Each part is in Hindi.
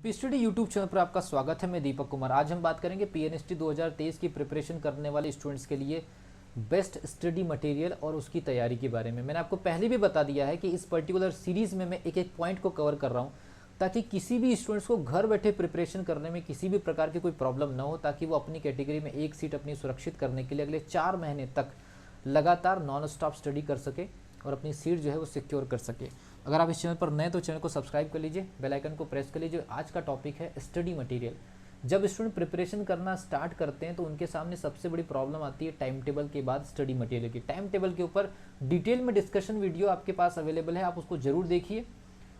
पीएनएसटी यूट्यूब चैनल पर आपका स्वागत है। मैं दीपक कुमार। आज हम बात करेंगे पीएनएसटी 2023 की प्रिपरेशन करने वाले स्टूडेंट्स के लिए बेस्ट स्टडी मटेरियल और उसकी तैयारी के बारे में। मैंने आपको पहले भी बता दिया है कि इस पर्टिकुलर सीरीज़ में मैं एक एक पॉइंट को कवर कर रहा हूँ ताकि किसी भी स्टूडेंट्स को घर बैठे प्रिपरेशन करने में किसी भी प्रकार की कोई प्रॉब्लम ना हो, ताकि वो अपनी कैटेगरी में एक सीट अपनी सुरक्षित करने के लिए अगले 4 महीने तक लगातार नॉन स्टॉप स्टडी कर सके और अपनी सीट जो है वो सिक्योर कर सके। अगर आप इस चैनल पर नए तो चैनल को सब्सक्राइब कर लीजिए, बेल आइकन को प्रेस कर लीजिए। आज का टॉपिक है स्टडी मटेरियल। जब स्टूडेंट प्रिपरेशन करना स्टार्ट करते हैं तो उनके सामने सबसे बड़ी प्रॉब्लम आती है टाइम टेबल के बाद स्टडी मटेरियल की। टाइम टेबल के ऊपर डिटेल में डिस्कशन वीडियो आपके पास अवेलेबल है, आप उसको जरूर देखिए।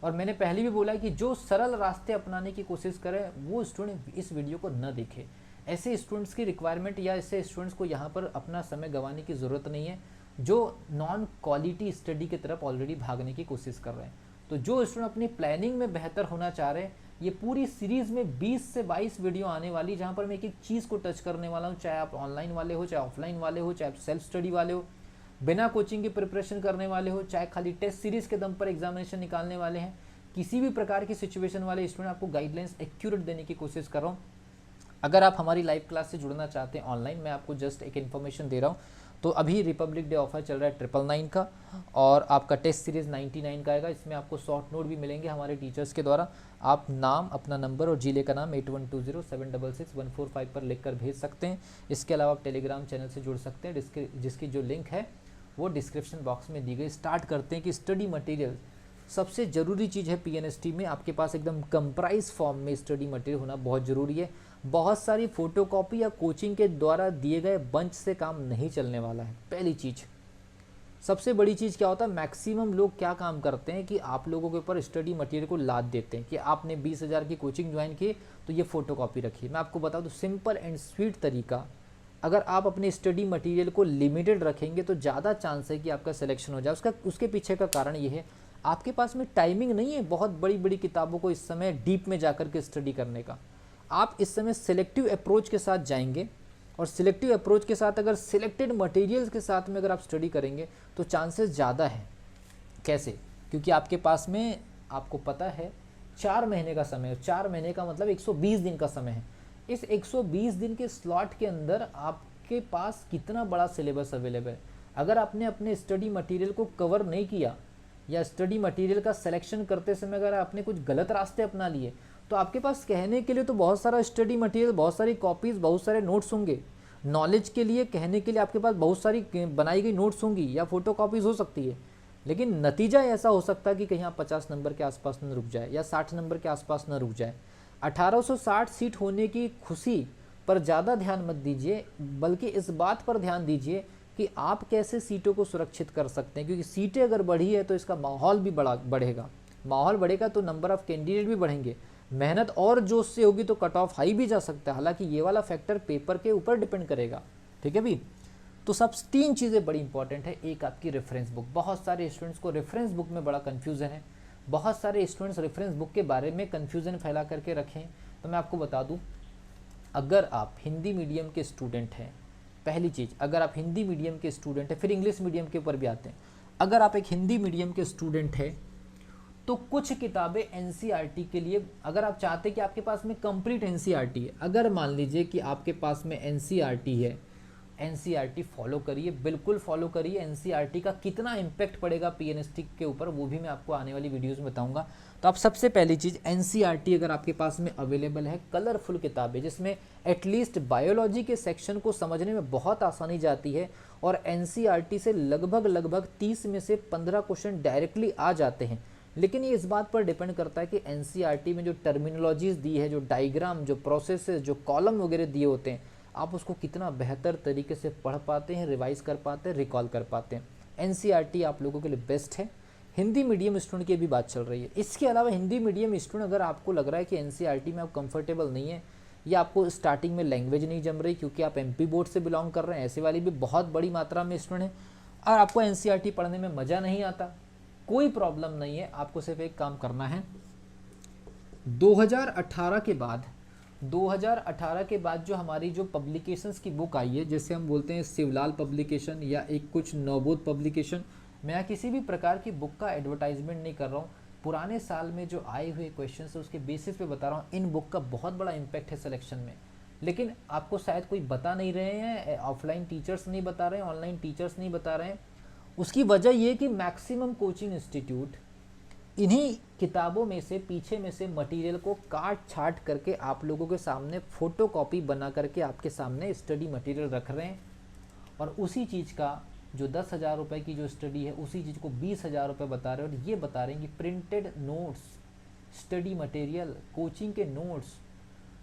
और मैंने पहले भी बोला है कि जो सरल रास्ते अपनाने की कोशिश करें वो स्टूडेंट इस वीडियो को न देखे। ऐसे स्टूडेंट्स की रिक्वायरमेंट या ऐसे स्टूडेंट्स को यहाँ पर अपना समय गंवाने की ज़रूरत नहीं है जो नॉन क्वालिटी स्टडी की तरफ ऑलरेडी भागने की कोशिश कर रहे हैं। तो जो स्टूडेंट अपनी प्लानिंग में बेहतर होना चाह रहे हैं, ये पूरी सीरीज़ में 20 से 22 वीडियो आने वाली, जहाँ पर मैं एक एक चीज़ को टच करने वाला हूँ। चाहे आप ऑनलाइन वाले हो, चाहे ऑफलाइन वाले हो, चाहे आप सेल्फ स्टडी वाले हो, बिना कोचिंग की प्रिपरेशन करने वाले हो, चाहे खाली टेस्ट सीरीज़ के दम पर एग्जामिनेशन निकालने वाले हैं, किसी भी प्रकार की सिचुएशन वाले स्टूडेंट आपको गाइडलाइंस एक्यूरेट देने की कोशिश कर रहा हूँ। अगर आप हमारी लाइव क्लास से जुड़ना चाहते हैं ऑनलाइन, मैं आपको जस्ट एक इन्फॉर्मेशन दे रहा हूँ। तो अभी रिपब्लिक डे ऑफर चल रहा है 999 का, और आपका टेस्ट सीरीज़ 99 का आएगा। इसमें आपको शॉर्ट नोट भी मिलेंगे हमारे टीचर्स के द्वारा। आप नाम, अपना नंबर और जिले का नाम 8120766145 पर लिख कर भेज सकते हैं। इसके अलावा आप टेलीग्राम चैनल से जुड़ सकते हैं, जिसकी जो लिंक है वो डिस्क्रिप्शन बॉक्स में दी गई। स्टार्ट करते हैं कि स्टडी मटेरियल सबसे ज़रूरी चीज़ है पीएनएसटी में। आपके पास एकदम कंप्राइज फॉर्म में स्टडी मटेरियल होना बहुत ज़रूरी है। बहुत सारी फोटोकॉपी या कोचिंग के द्वारा दिए गए बंच से काम नहीं चलने वाला है। पहली चीज़, सबसे बड़ी चीज़ क्या होता है, मैक्सिमम लोग क्या काम करते हैं कि आप लोगों के ऊपर स्टडी मटेरियल को लाद देते हैं कि आपने 20,000 की कोचिंग ज्वाइन की तो ये फोटोकॉपी रखिए। मैं आपको बता दूं सिंपल एंड स्वीट तरीका, अगर आप अपने स्टडी मटेरियल को लिमिटेड रखेंगे तो ज़्यादा चांस है कि आपका सिलेक्शन हो जाए। उसके पीछे का कारण ये है, आपके पास में टाइमिंग नहीं है बहुत बड़ी बड़ी किताबों को इस समय डीप में जाकर के स्टडी करने का। आप इस समय सिलेक्टिव अप्रोच के साथ जाएंगे, और सिलेक्टिव अप्रोच के साथ अगर सिलेक्टेड मटेरियल्स के साथ में अगर आप स्टडी करेंगे तो चांसेस ज़्यादा है। कैसे? क्योंकि आपके पास में, आपको पता है, 4 महीने का समय है। 4 महीने का मतलब 120 दिन का समय है। इस 120 दिन के स्लॉट के अंदर आपके पास कितना बड़ा सिलेबस अवेलेबल है। अगर आपने अपने स्टडी मटेरियल को कवर नहीं किया, या स्टडी मटेरियल का सिलेक्शन करते समय अगर आपने कुछ गलत रास्ते अपना लिए, तो आपके पास कहने के लिए तो बहुत सारा स्टडी मटेरियल, बहुत सारी कॉपीज़, बहुत सारे नोट्स होंगे। नॉलेज के लिए कहने के लिए आपके पास बहुत सारी बनाई गई नोट्स होंगी या फोटो कॉपीज़ हो सकती है, लेकिन नतीजा ऐसा हो सकता है कि कहीं आप 50 नंबर के आसपास न रुक जाए या 60 नंबर के आसपास न रुक जाए। 1860 सीट होने की खुशी पर ज़्यादा ध्यान मत दीजिए, बल्कि इस बात पर ध्यान दीजिए कि आप कैसे सीटों को सुरक्षित कर सकते हैं। क्योंकि सीटें अगर बढ़ी है तो इसका माहौल भी बढ़ेगा। माहौल बढ़ेगा तो नंबर ऑफ़ कैंडिडेट भी बढ़ेंगे। मेहनत और जोश से होगी तो कट ऑफ हाई भी जा सकता है। हालांकि ये वाला फैक्टर पेपर के ऊपर डिपेंड करेगा। ठीक है भी। तो सब 3 चीज़ें बड़ी इंपॉर्टेंट है। एक, आपकी रेफरेंस बुक। बहुत सारे स्टूडेंट्स को रेफरेंस बुक में बड़ा कन्फ्यूज़न है। बहुत सारे स्टूडेंट्स रेफरेंस बुक के बारे में कन्फ्यूज़न फैला करके रखें। तो मैं आपको बता दूँ, अगर आप हिंदी मीडियम के स्टूडेंट हैं, पहली चीज़, अगर आप हिंदी मीडियम के स्टूडेंट हैं, फिर इंग्लिश मीडियम के ऊपर भी आते हैं। अगर आप एक हिंदी मीडियम के स्टूडेंट हैं तो कुछ किताबें एनसीईआरटी के लिए, अगर आप चाहते हैं कि आपके पास में कंप्लीट एनसीईआरटी है, अगर मान लीजिए कि आपके पास में एनसीईआरटी है, एनसीईआरटी फॉलो करिए, बिल्कुल फॉलो करिए। एनसीईआरटी का कितना इम्पैक्ट पड़ेगा पीएनएसटी के ऊपर वो भी मैं आपको आने वाली वीडियोस में बताऊंगा। तो आप सबसे पहली चीज़, एनसीईआरटी अगर आपके पास में अवेलेबल है, कलरफुल किताबें जिसमें एटलीस्ट बायोलॉजी के सेक्शन को समझने में बहुत आसानी जाती है, और एनसीईआरटी से लगभग 30 में से 15 क्वेश्चन डायरेक्टली आ जाते हैं। लेकिन ये इस बात पर डिपेंड करता है कि एनसीईआरटी में जो टर्मिनोलॉजीज दी है, जो डायग्राम, जो प्रोसेसेस, जो कॉलम वगैरह दिए होते हैं, आप उसको कितना बेहतर तरीके से पढ़ पाते हैं, रिवाइज कर पाते हैं, रिकॉल कर पाते हैं। एनसीईआरटी आप लोगों के लिए बेस्ट है। हिंदी मीडियम स्टूडेंट की भी बात चल रही है। इसके अलावा हिंदी मीडियम स्टूडेंट, अगर आपको लग रहा है कि एनसीईआरटी में आप कंफर्टेबल नहीं है, या आपको स्टार्टिंग में लैंग्वेज नहीं जम रही क्योंकि आप एमपी बोर्ड से बिलोंग कर रहे हैं, ऐसे वाली भी बहुत बड़ी मात्रा में स्टूडेंट हैं, और आपको एनसीईआरटी पढ़ने में मज़ा नहीं आता, कोई प्रॉब्लम नहीं है। आपको सिर्फ एक काम करना है, 2018 के बाद जो हमारी जो पब्लिकेशंस की बुक आई है, जैसे हम बोलते हैं शिवलाल पब्लिकेशन या एक कुछ नवबोध पब्लिकेशन, मैं यहाँ किसी भी प्रकार की बुक का एडवर्टाइजमेंट नहीं कर रहा हूँ। पुराने साल में जो आए हुए क्वेश्चंस है उसके बेसिस पे बता रहा हूँ। इन बुक का बहुत बड़ा इम्पैक्ट है सिलेक्शन में, लेकिन आपको शायद कोई बता नहीं रहे हैं, ऑफलाइन टीचर्स नहीं बता रहे हैं, ऑनलाइन टीचर्स नहीं बता रहे हैं। उसकी वजह ये कि मैक्सिमम कोचिंग इंस्टीट्यूट इन्हीं किताबों में से, पीछे में से मटेरियल को काट छाट करके आप लोगों के सामने फोटोकॉपी बना करके आपके सामने स्टडी मटेरियल रख रहे हैं, और उसी चीज़ का जो 10,000 रुपये की जो स्टडी है उसी चीज़ को 20,000 रुपये बता रहे हैं, और ये बता रहे हैं कि printed notes, study material, coaching के नोट्स।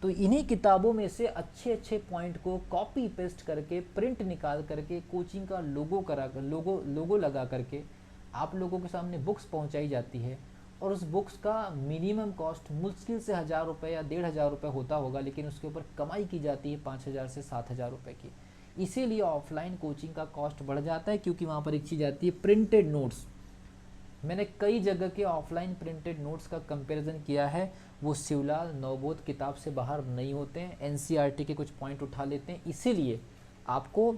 तो इन्हीं किताबों में से अच्छे अच्छे पॉइंट को कॉपी पेस्ट करके, प्रिंट निकाल करके, कोचिंग का लोगो करा कर, लोगो लगा करके आप लोगों के सामने बुक्स पहुंचाई जाती है। और उस बुक्स का मिनिमम कॉस्ट मुश्किल से 1,000 रुपये या 1,500 रुपये होता होगा, लेकिन उसके ऊपर कमाई की जाती है 5,000 से 7,000 रुपये की। इसीलिए ऑफलाइन कोचिंग का कॉस्ट बढ़ जाता है, क्योंकि वहाँ पर एक चीज़ आती है प्रिंटेड नोट्स। मैंने कई जगह के ऑफलाइन प्रिंटेड नोट्स का कंपैरिजन किया है, वो शिवलाल नवबोध किताब से बाहर नहीं होते हैं, एनसीईआरटी के कुछ पॉइंट उठा लेते हैं। इसीलिए आपको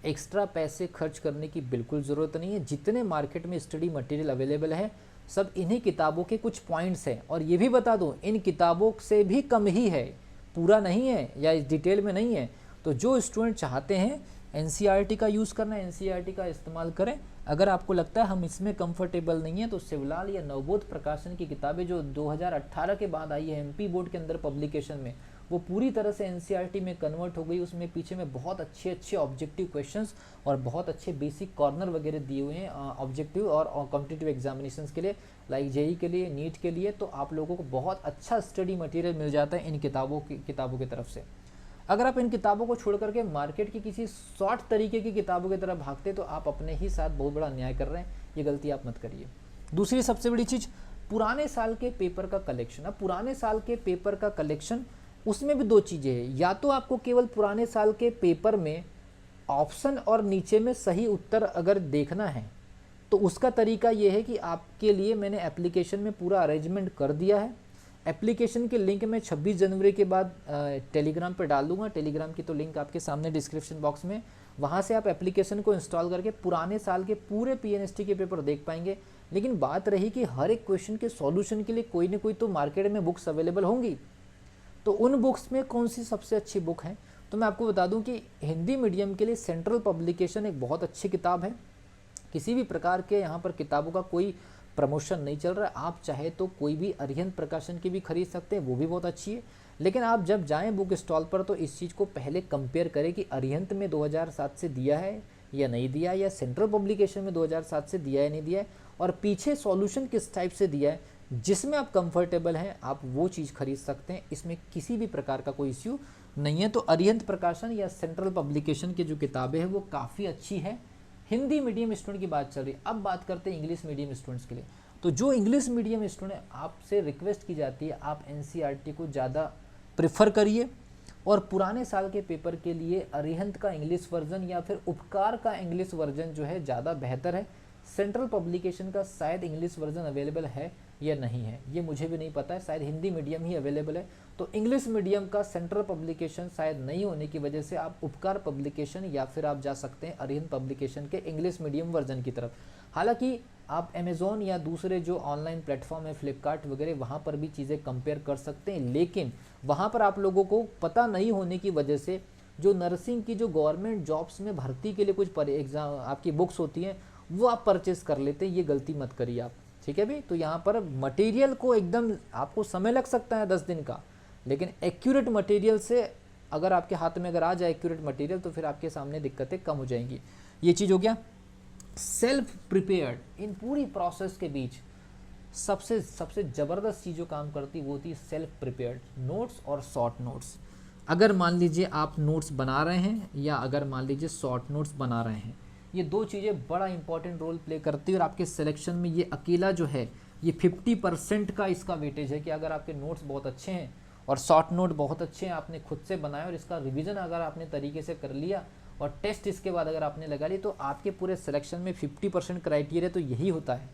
एक्स्ट्रा पैसे खर्च करने की बिल्कुल ज़रूरत नहीं है। जितने मार्केट में स्टडी मटेरियल अवेलेबल है सब इन्हीं किताबों के कुछ पॉइंट्स हैं। और ये भी बता दूं, इन किताबों से भी कम ही है, पूरा नहीं है या इस डिटेल में नहीं है। तो जो स्टूडेंट चाहते हैं एनसीईआरटी का यूज़ करना, एनसीईआरटी का इस्तेमाल करें। अगर आपको लगता है हम इसमें कंफर्टेबल नहीं है, तो शिवलाल या नवबोध प्रकाशन की किताबें जो 2018 के बाद आई है एमपी बोर्ड के अंदर पब्लिकेशन में, वो पूरी तरह से एनसीईआरटी में कन्वर्ट हो गई। उसमें पीछे में बहुत अच्छे अच्छे ऑब्जेक्टिव क्वेश्चंस और बहुत अच्छे बेसिक कॉर्नर वगैरह दिए हुए हैं ऑब्जेक्टिव और कॉम्पिटिटिव एग्जामिनेशंस के लिए, लाइक जेई के लिए, नीट के लिए। तो आप लोगों को बहुत अच्छा स्टडी मटेरियल मिल जाता है इन किताबों की तरफ से। अगर आप इन किताबों को छोड़ करके मार्केट की किसी शॉर्ट तरीके की किताबों की तरफ भागते तो आप अपने ही साथ बहुत बड़ा अन्याय कर रहे हैं। ये गलती आप मत करिए। दूसरी सबसे बड़ी चीज़, पुराने साल के पेपर का कलेक्शन। अब पुराने साल के पेपर का कलेक्शन, उसमें भी दो चीज़ें हैं। या तो आपको केवल पुराने साल के पेपर में ऑप्शन और नीचे में सही उत्तर अगर देखना है तो उसका तरीका ये है कि आपके लिए मैंने एप्लीकेशन में पूरा अरेंजमेंट कर दिया है। एप्लीकेशन के लिंक मैं 26 जनवरी के बाद टेलीग्राम पर डाल दूंगा। टेलीग्राम की तो लिंक आपके सामने डिस्क्रिप्शन बॉक्स में, वहाँ से आप एप्लीकेशन को इंस्टॉल करके पुराने साल के पूरे पीएनएसटी के पेपर देख पाएंगे। लेकिन बात रही कि हर एक क्वेश्चन के सॉल्यूशन के लिए कोई ना कोई तो मार्केट में बुक्स अवेलेबल होंगी, तो उन बुक्स में कौन सी सबसे अच्छी बुक है? तो मैं आपको बता दूं कि हिंदी मीडियम के लिए सेंट्रल पब्लिकेशन एक बहुत अच्छी किताब है। किसी भी प्रकार के यहाँ पर किताबों का कोई प्रमोशन नहीं चल रहा है। आप चाहे तो कोई भी अरिहंत प्रकाशन की भी खरीद सकते हैं, वो भी बहुत अच्छी है। लेकिन आप जब जाएं बुक स्टॉल पर तो इस चीज़ को पहले कंपेयर करें कि अरिहंत में 2007 से दिया है या नहीं दिया, या सेंट्रल पब्लिकेशन में 2007 से दिया है नहीं दिया है, और पीछे सॉल्यूशन किस टाइप से दिया है। जिसमें आप कंफर्टेबल हैं आप वो चीज़ खरीद सकते हैं, इसमें किसी भी प्रकार का कोई इश्यू नहीं है। तो अरिहंत प्रकाशन या सेंट्रल पब्लिकेशन की जो किताबें हैं वो काफ़ी अच्छी है। हिंदी मीडियम स्टूडेंट की बात चल रही है, अब बात करते हैं इंग्लिश मीडियम स्टूडेंट्स के लिए। तो जो इंग्लिश मीडियम स्टूडेंट, आपसे रिक्वेस्ट की जाती है आप एनसीईआरटी को ज़्यादा प्रेफर करिए, और पुराने साल के पेपर के लिए अरिहंत का इंग्लिश वर्जन या फिर उपकार का इंग्लिश वर्जन जो है ज़्यादा बेहतर है। सेंट्रल पब्लिकेशन का शायद इंग्लिश वर्जन अवेलेबल है या नहीं है, ये मुझे भी नहीं पता है, शायद हिंदी मीडियम ही अवेलेबल है। तो इंग्लिश मीडियम का सेंट्रल पब्लिकेशन शायद नहीं होने की वजह से आप उपकार पब्लिकेशन या फिर आप जा सकते हैं अरिहंत पब्लिकेशन के इंग्लिश मीडियम वर्जन की तरफ। हालांकि आप अमेज़ॉन या दूसरे जो ऑनलाइन प्लेटफॉर्म है, फ्लिपकार्ट वगैरह, वहाँ पर भी चीज़ें कंपेयर कर सकते हैं, लेकिन वहाँ पर आप लोगों को पता नहीं होने की वजह से जो नर्सिंग की जो गवर्नमेंट जॉब्स में भर्ती के लिए कुछ एग्जाम आपकी बुक्स होती हैं वो आप परचेस कर लेते हैं। ये गलती मत करिए आप, ठीक है भी। तो यहाँ पर मटेरियल को एकदम, आपको समय लग सकता है 10 दिन का, लेकिन एक्यूरेट मटेरियल से अगर आपके हाथ में अगर आ जाए एक्यूरेट मटेरियल तो फिर आपके सामने दिक्कतें कम हो जाएंगी। ये चीज़ हो गया। सेल्फ प्रिपेयर्ड, इन पूरी प्रोसेस के बीच सबसे ज़बरदस्त चीज़ जो काम करती वो होती है सेल्फ प्रिपेयर्ड नोट्स और शॉर्ट नोट्स। अगर मान लीजिए आप नोट्स बना रहे हैं या अगर मान लीजिए शॉर्ट नोट्स बना रहे हैं, ये दो चीज़ें बड़ा इंपॉर्टेंट रोल प्ले करती है। और आपके सिलेक्शन में ये अकेला जो है ये 50% का इसका वेटेज है कि अगर आपके नोट्स बहुत अच्छे हैं और शॉर्ट नोट बहुत अच्छे हैं, आपने खुद से बनाए और इसका रिवीजन अगर आपने तरीके से कर लिया और टेस्ट इसके बाद अगर आपने लगा ली, तो आपके पूरे सिलेक्शन में 50% क्राइटेरिया तो यही होता है।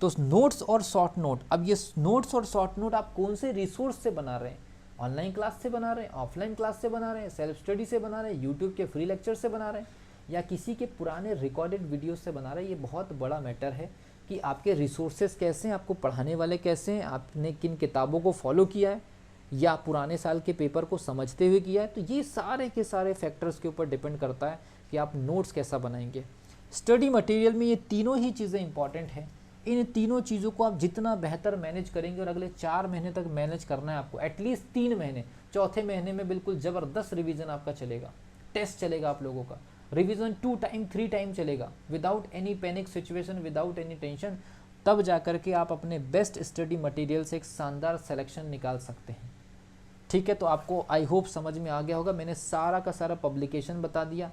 तो नोट्स और शॉर्ट नोट, अब ये नोट्स और शॉर्ट नोट आप कौन से रिसोर्स से बना रहे हैं? ऑनलाइन क्लास से बना रहे हैं, ऑफलाइन क्लास से बना रहे हैं, सेल्फ स्टडी से बना रहे हैं, यूट्यूब के फ्री लेक्चर से बना रहे हैं, या किसी के पुराने रिकॉर्डेड वीडियो से बना रहे हैं? ये बहुत बड़ा मैटर है, कि आपके रिसोर्सेज कैसे हैं, आपको पढ़ाने वाले कैसे हैं, आपने किन किताबों को फॉलो किया है या पुराने साल के पेपर को समझते हुए किया है। तो ये सारे के सारे फैक्टर्स के ऊपर डिपेंड करता है कि आप नोट्स कैसा बनाएंगे। स्टडी मटेरियल में ये तीनों ही चीज़ें इंपॉर्टेंट हैं। इन तीनों चीज़ों को आप जितना बेहतर मैनेज करेंगे, और अगले 4 महीने तक मैनेज करना है आपको, एटलीस्ट 3 महीने, चौथे महीने में बिल्कुल ज़बरदस्त रिवीजन आपका चलेगा, टेस्ट चलेगा आप लोगों का, रिवीजन 2 टाइम 3 टाइम चलेगा, without any panic situation, without any tension. तब जा कर के आप अपने बेस्ट स्टडी मटेरियल से एक शानदार सिलेक्शन निकाल सकते हैं। ठीक है, तो आपको आई होप समझ में आ गया होगा। मैंने सारा का सारा पब्लिकेशन बता दिया,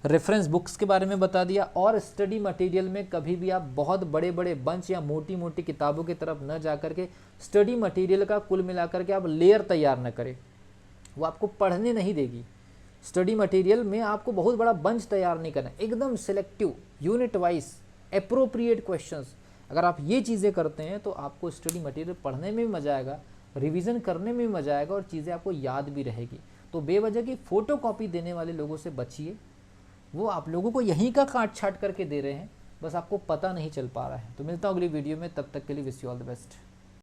रेफरेंस बुक्स के बारे में बता दिया, और स्टडी मटेरियल में कभी भी आप बहुत बड़े बड़े बंच या मोटी मोटी किताबों की तरफ न जा कर के स्टडी मटेरियल का कुल मिलाकर के आप लेयर तैयार न करें, वो आपको पढ़ने नहीं देगी। स्टडी मटेरियल में आपको बहुत बड़ा बंच तैयार नहीं करना, एकदम selective, unit wise, appropriate questions. अगर आप ये चीज़ें करते हैं तो आपको स्टडी मटेरियल पढ़ने में भी मज़ा आएगा, रिवीजन करने में भी मज़ा आएगा, और चीज़ें आपको याद भी रहेगी। तो बेवजह की फ़ोटो कॉपी देने वाले लोगों से बचिए, वो आप लोगों को यहीं का काट छाट करके दे रहे हैं, बस आपको पता नहीं चल पा रहा है। तो मिलता हूँ अगली वीडियो में, तब तक के लिए wish you all the best.